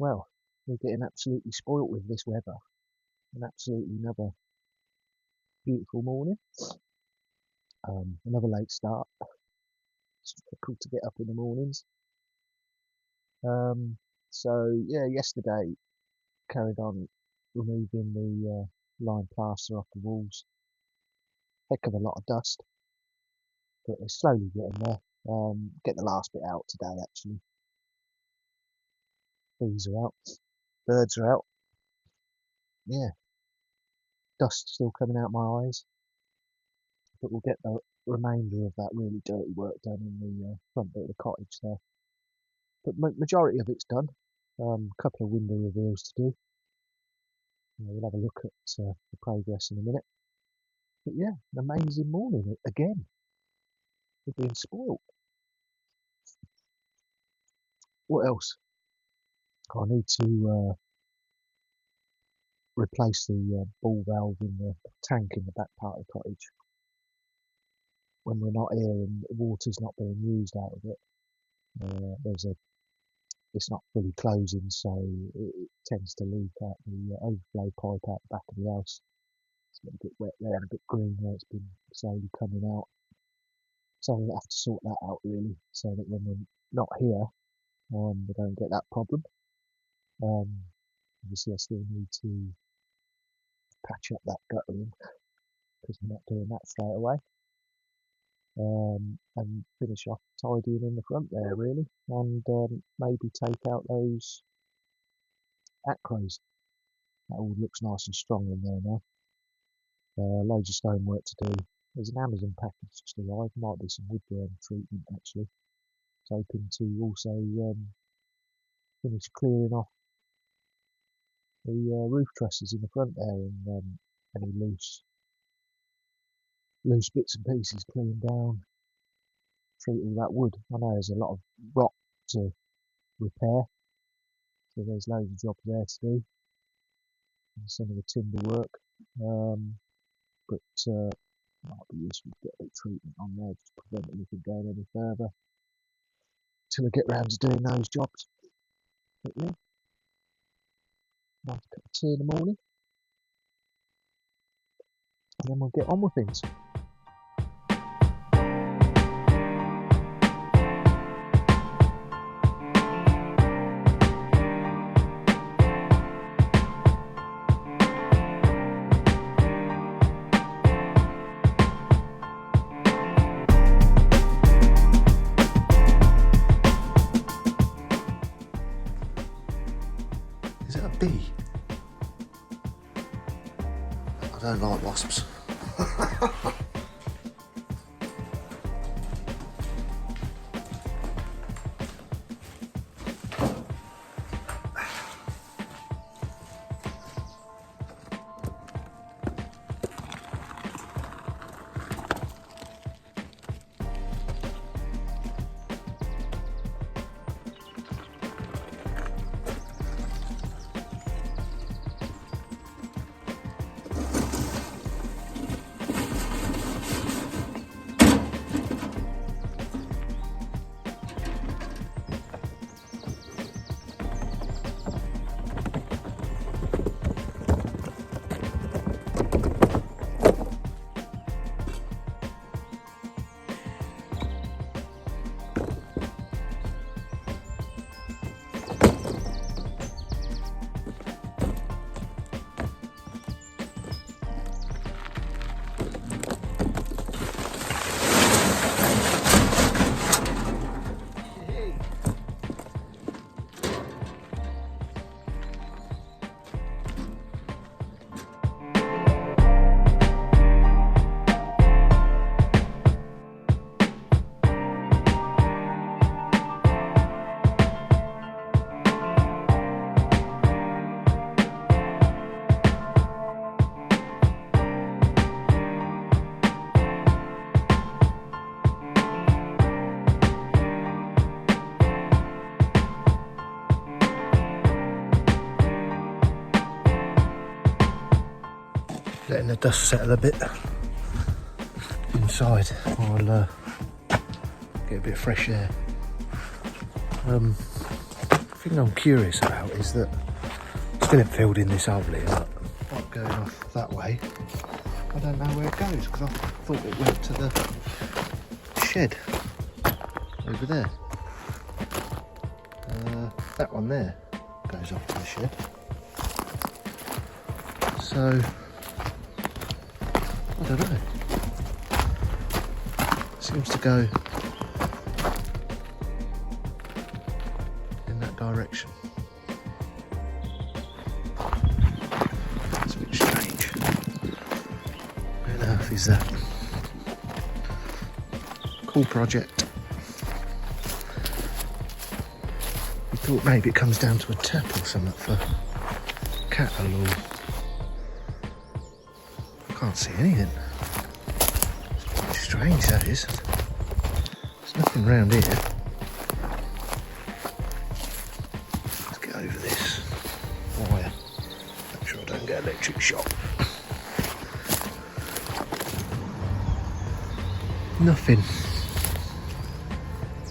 Well, we're getting absolutely spoilt with this weather. And absolutely another beautiful morning. Another late start. It's difficult to get up in the mornings. So yeah, yesterday carried on removing the lime plaster off the walls. Heck of a lot of dust, but we're slowly getting there. Get the last bit out today actually. Bees are out, birds are out. Yeah, dust still coming out my eyes, but we'll get the remainder of that really dirty work done in the front bit of the cottage there. But majority of it's done. A couple of window reveals to do. We'll have a look at the progress in a minute. But yeah, an amazing morning again. We're being spoiled. What else? I need to replace the ball valve in the tank in the back part of the cottage. When we're not here and the water's not being used out of it, it's not fully closing, so it tends to leak out the overflow pipe out the back of the house. It's a little bit wet there and a bit green where it's been slowly coming out. So we'll have to sort that out really, so that when we're not here, we don't get that problem. Obviously I still need to patch up that guttering because we're not doing that straight away. And finish off tidying in the front there really, and maybe take out those acros. That all looks nice and strong in there now. Loads of stonework to do. There's an Amazon package just arrived, might be some woodworm treatment actually. So hoping to also finish clearing off the roof trusses in the front there, and any loose bits and pieces cleaned down, treat all that wood. I know there's a lot of rock to repair, so there's loads of jobs there to do, and some of the timber work, but might be useful to get a bit of treatment on there just to prevent anything going any further till I get round to doing those jobs. But yeah, nice cup of tea in the morning, and then we'll get on with things. Is it a bee? I don't like wasps. Letting the dust settle a bit inside while get a bit of fresh air. thing I'm curious about is that still haven't filled in this hole here, but not going off that way. I don't know where it goes because I thought it went to the shed over there. That one there goes off to the shed. So I don't know. Seems to go in that direction. It's a bit strange. Who on earth is that? Cool project. We thought maybe it comes down to a tap or something for cattle or... I can't see anything. It's strange that is. There's nothing round here. Let's get over this wire. Make sure I don't get electric shock. Nothing.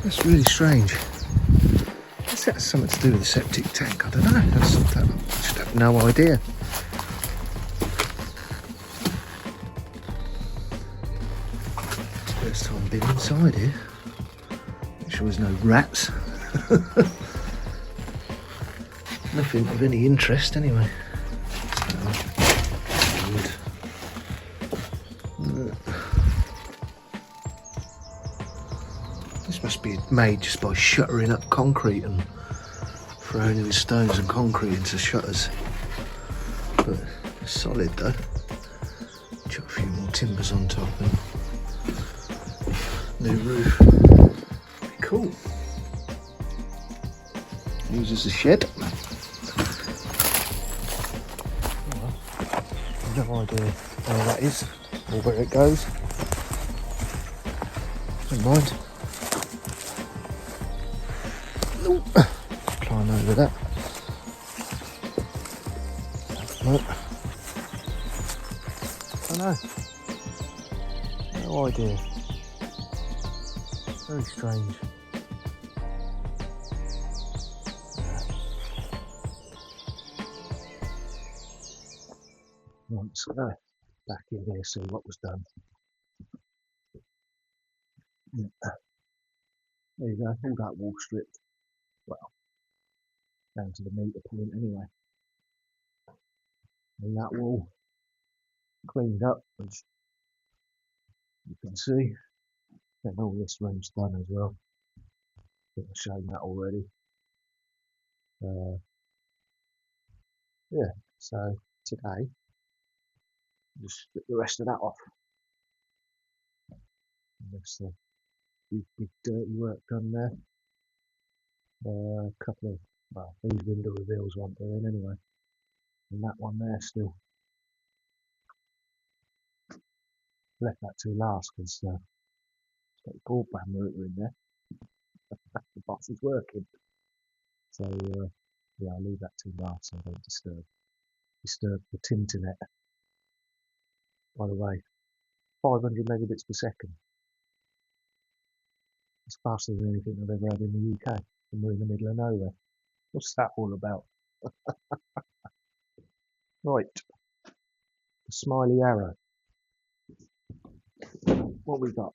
That's really strange. Unless that's something to do with the septic tank, I don't know. I just have no idea. First time been inside here. Make sure there's no rats. Nothing of any interest anyway. This must be made just by shuttering up concrete and throwing in stones and concrete into shutters. But it's solid though. Chuck a few more timbers on top and new roof. Be cool. Use as a shed. No idea where that is or where it goes. Don't mind. Climb over that. No. I know. No idea. Very strange. Right, so back in here, see what was done. Yeah. There you go, all that wall stripped. Well, down to the meter point anyway. And that wall cleaned up, which you can see. And all this room's done as well. I think I've shown that already. Yeah, so today, just strip the rest of that off. And there's the big dirty work done there. A couple of, well, these window reveals weren't doing anyway. And that one there still. Left that to last because it's got a broadband router in there. The box is working. So yeah, I'll leave that to last so I don't disturb the internet. By the way, 500 megabits per second. It's faster than anything I've ever had in the UK. And we're in the middle of nowhere. What's that all about? Right, the smiley arrow. What we got?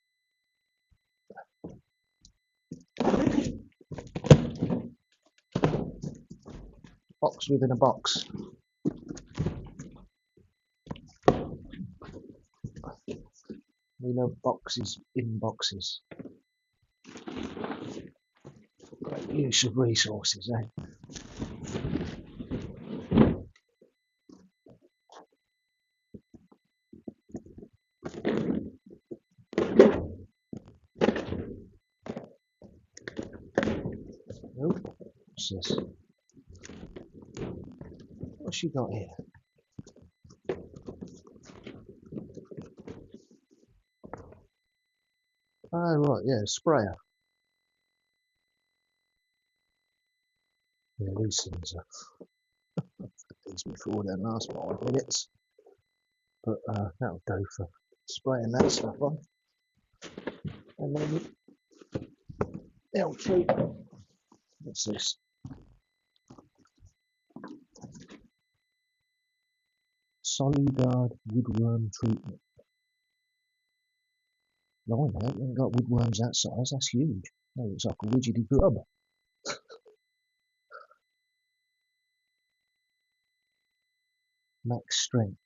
Box within a box. We know boxes in boxes. Great use of resources, eh? Oh, what's this? What's she got here? Oh, right, yeah, sprayer. Yeah, these things are these before then last 5 minutes. But that'll do for spraying that stuff on. And then the old tree. What's this? Solidard woodworm treatment. Blimey, I haven't got woodworms that size, that's huge. That looks like a widgety grub. Max strength.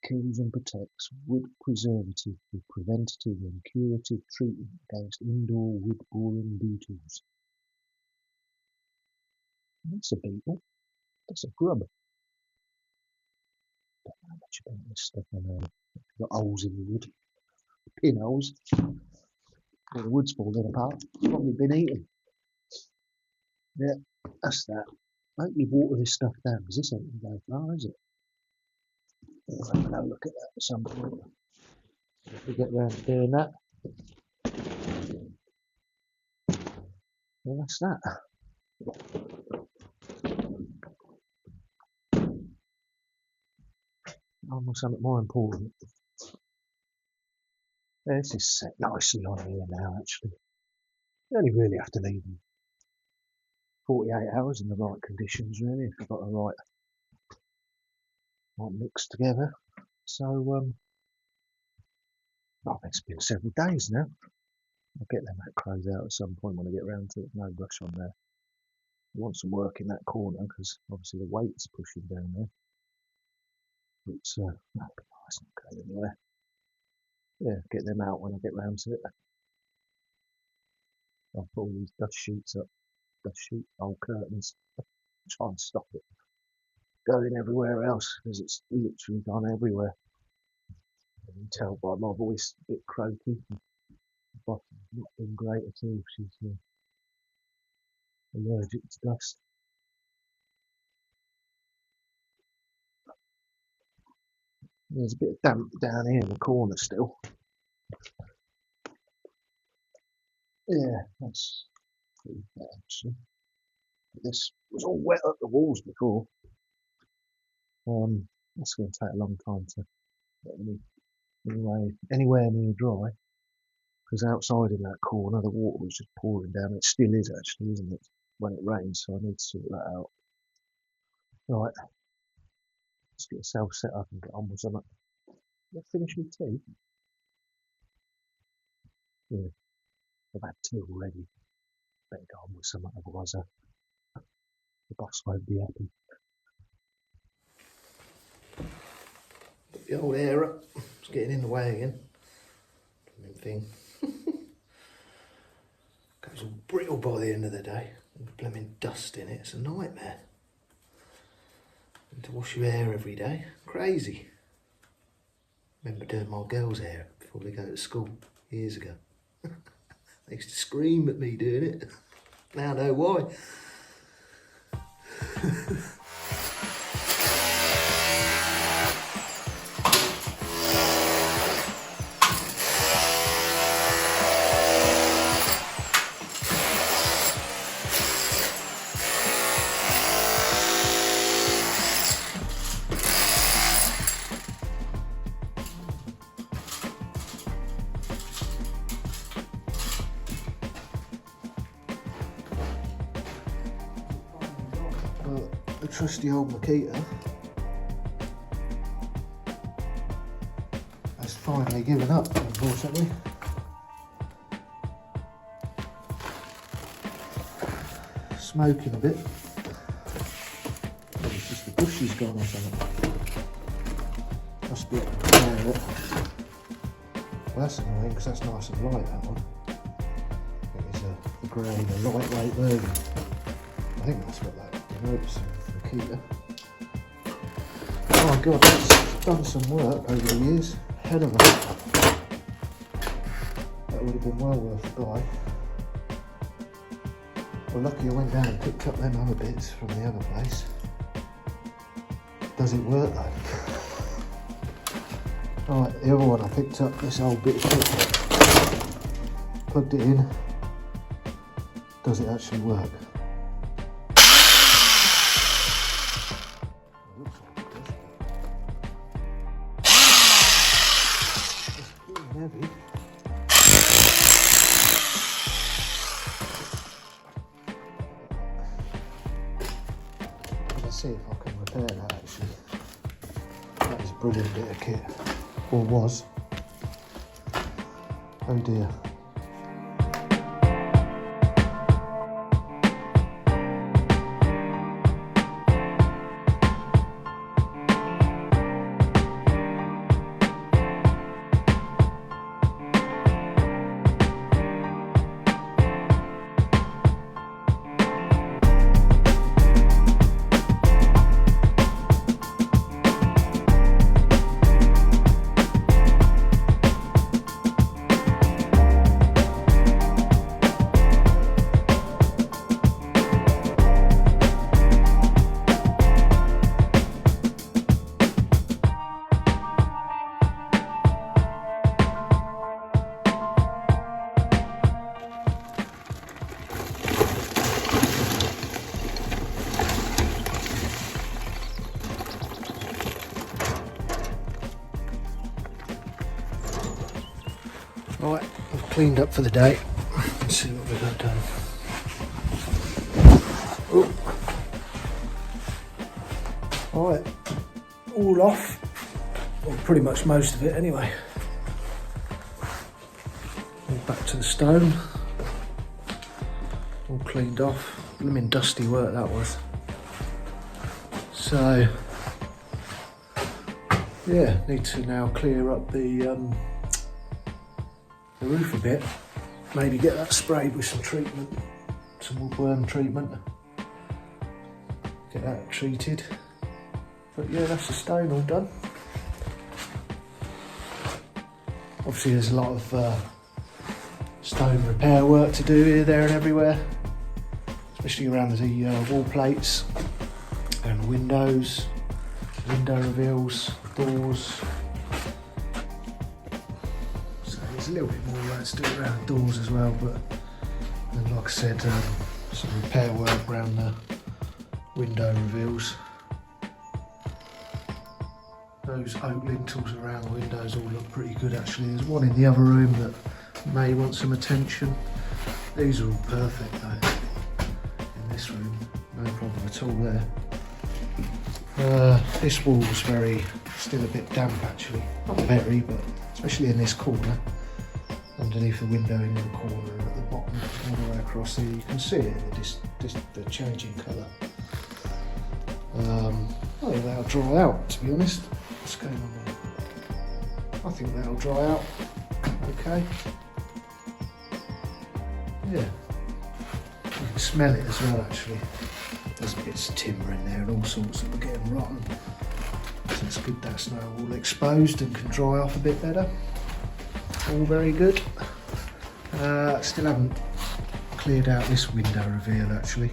Kills and protects wood preservative with preventative and curative treatment against indoor wood boring beetles. That's a beetle. That's a grub. Don't know much about this stuff. I know it's got holes in the wood, pinholes. Where the wood's falling apart. It's probably been eaten. Yeah, that's that. I hope you water this stuff down because this ain't going to go far, is it? I'll have another look at that at some point. If we get round to doing that, well, that's that. On with something more important. Yeah, this is set nicely on here now, actually. You only really have to leave them 48 hours in the right conditions, really, if you've got the right mixed together. So, it's been several days now. I'll get them macros out at some point when I get round to it. No rush on there. I want some work in that corner because obviously the weight's pushing down there. But that'll be nice and go anywhere. Yeah, get them out when I get round to it. I'll put all these dust sheets up. Dust sheet, old curtains. Try and stop it going everywhere else because it's literally gone everywhere. You can tell by my voice, a bit croaky. The bottom's not been great at all. She's allergic to dust. There's a bit of damp down here in the corner still. Yeah, that's pretty bad actually. This was all wet up the walls before. That's going to take a long time to get anywhere near dry. Because outside in that corner, the water was just pouring down. It still is actually, isn't it? When it rains, so I need to sort that out. Right, let's get myself set up and get on with something. Did I finish my tea? Yeah, I've had tea already. Better get on with something, otherwise the boss won't be happy. Put the old air up. It's getting in the way again. Thing. Goes all brittle by the end of the day. All the blooming dust in it. It's a nightmare. And to wash your hair every day. Crazy. Remember doing my girls' hair before they go to school years ago. They used to scream at me doing it. Now I know why. Well, the trusty old Makita has finally given up, unfortunately. Smoking a bit. Maybe it's just the bushes gone or something. Must be up there. Well, that's annoying because that's nice and light, that one. I think it's the grey, the lightweight version. I think that's what that denotes, Makita. Oh my god, that's done some work over the years. Hell of a lot. That would have been well worth a buy. Well, lucky I went down and picked up them other bits from the other place. Does it work though? Right, the other one I picked up, this old bit of kit. Plugged it in. Does it actually work? Heavy. see if I can repair that actually. That is a brilliant bit of kit. Or was. Oh dear. Right, I've cleaned up for the day. Let's see what we've got done. Oh. Right, all off. Well, pretty much most of it anyway. All back to the stone. All cleaned off. Blooming dusty work that was. So, yeah, need to now clear up the roof a bit, maybe get that sprayed with some treatment, some woodworm treatment, get that treated. But yeah, that's the stone all done. Obviously there's a lot of stone repair work to do here, there and everywhere, especially around the wall plates and the windows, window reveals, doors. There's a little bit more work to do around the doors as well, but and like I said, some repair work around the window reveals. Those oak lintels around the windows all look pretty good actually. There's one in the other room that may want some attention. These are all perfect though. In this room, no problem at all there. This wall's still a bit damp actually. Not very, but especially in this corner. Underneath the window in the corner at the bottom, all the way across there, you can see it, the changing colour. I think that'll dry out, to be honest. What's going on there? I think that'll dry out. Okay. Yeah. You can smell it as well, actually. There's bits of timber in there and all sorts that are getting rotten. So it's good that's now all exposed and can dry off a bit better. All very good. Still haven't cleared out this window reveal actually.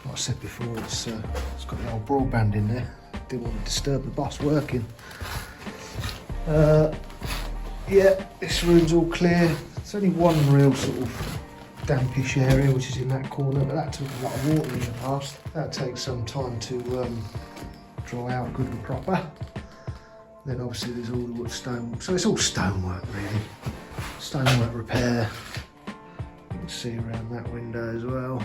Like I said before, it's got the old broadband in there. Didn't want to disturb the boss working. Yeah, this room's all clear. There's only one real sort of dampish area, which is in that corner, but that took a lot of water in the past. That takes some time to dry out good and proper. Then obviously there's all the wood stonework, so it's all stonework really. Stonework repair. You can see around that window as well.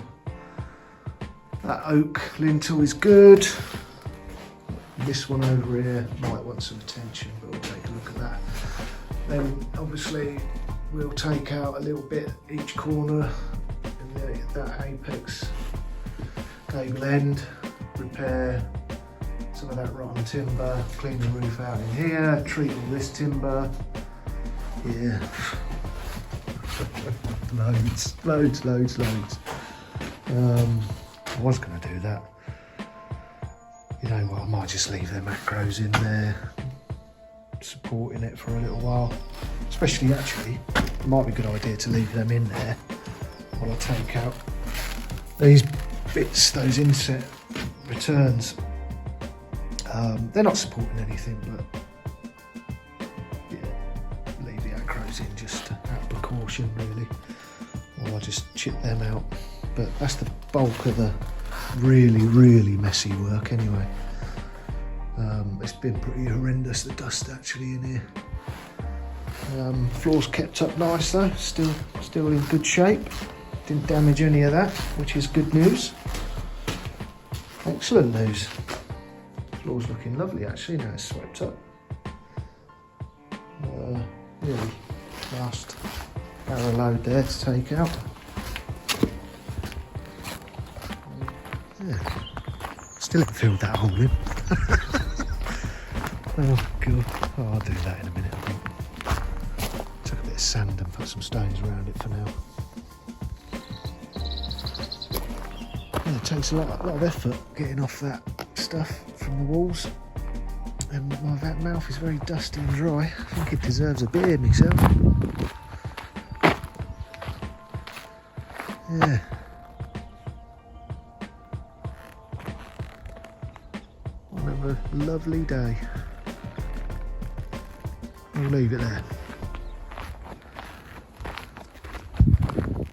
That oak lintel is good. This one over here might want some attention, but we'll take a look at that. Then obviously we'll take out a little bit each corner and that apex gable end, repair some of that rotten timber, clean the roof out in here, treat all this timber. Yeah. loads. I was going to do that. You know what, I might just leave their macros in there, supporting it for a little while. Especially actually, it might be a good idea to leave them in there while I take out these bits, those inset returns. They're not supporting anything, but yeah, leave the acros in just out of precaution really, or I'll just chip them out. But that's the bulk of the really messy work anyway. It's been pretty horrendous, the dust actually in here. Floor's kept up nice though, still in good shape. Didn't damage any of that, which is good news. Excellent news. Floor's looking lovely actually, now it's swept up. Really last barrow load there to take out. Yeah. Still haven't filled that hole in. Oh god. Oh, I'll do that in a minute, I think. Chuck a bit of sand and put some stones around it for now. Yeah, it takes a lot of effort getting off that stuff from the walls. And my vat mouth is very dusty and dry. I think it deserves a beer myself. Yeah. Another lovely day. I'll leave it there.